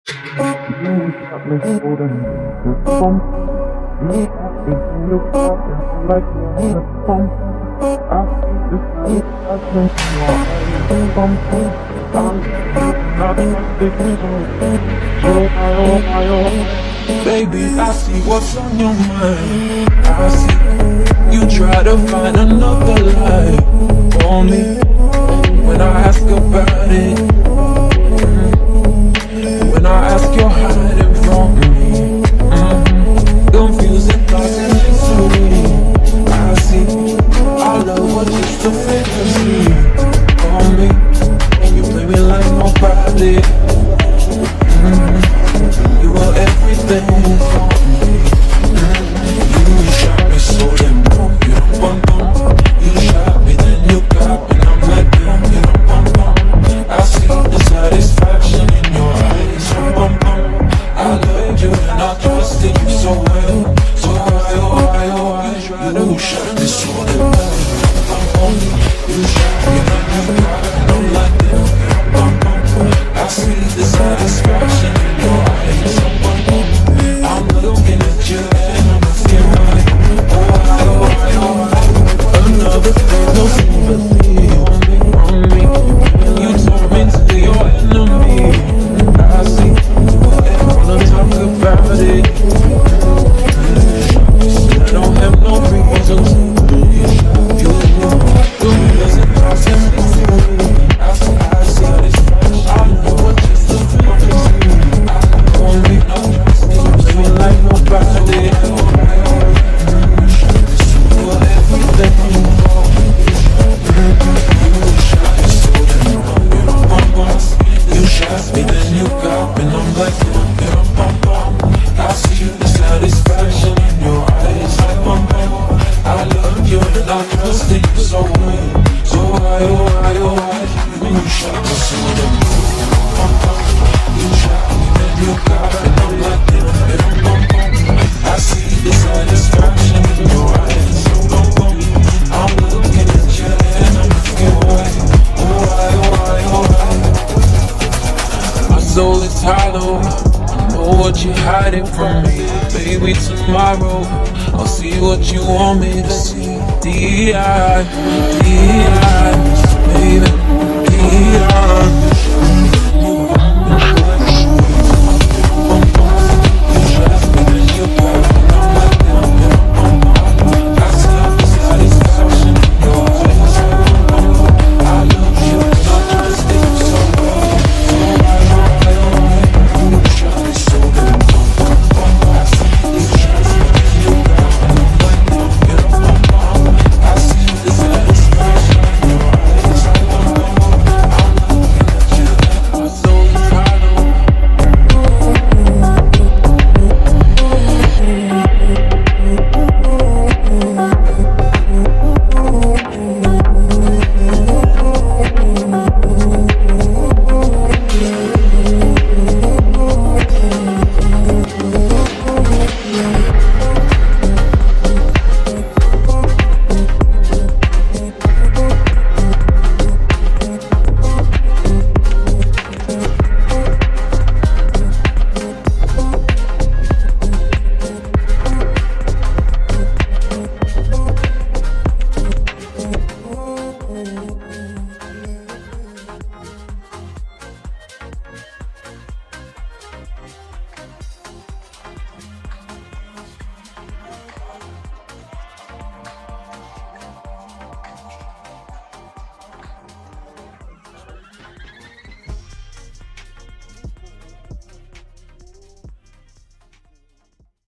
You got me holding the phone. You got me in your car and like you're on the phone. I see the satisfaction in your eyes. I'm not trusting so baby, I see what's on your mind. I see you try to find another life for me. When I ask about it, when I ask you're hiding from me, confusing thoughts and misery. I see our love was just a fantasy for me. You play me like nobody. You were everything for me. You shot me so damn wrong. You don't bum bum. You shot me then you got me. And I'm like damn. You don't bum bum. I see the satisfaction in your eyes. Bum bum. I loved you and I trusted you so well. So why you try to shut me so damn wrong. You shot me then you got me. And I'm like damn. Bum bum. I see the satisfaction in your eyes. I'm looking at you and I'm asking why. Another thing, no sympathy on me. You torment to your enemy. I see, and wanna talk about it. I don't have no reasons. You doesn't cost anything. I see this. I know what you're doing. I won't make no trust. You ain't like nobody. You are everything. You shot me, then you got me, and I'm like, I see the satisfaction in your eyes. I love you and I trusted you so well. So why, you shot me so damn. You shot me, then you got me, and I'm like, I see the satisfaction in your eyes. I'm looking at you and I'm asking why. My soul is hollow. I know what you're hiding from me. Baby, tomorrow I'll see what you want me to see. D.I., baby, D.I.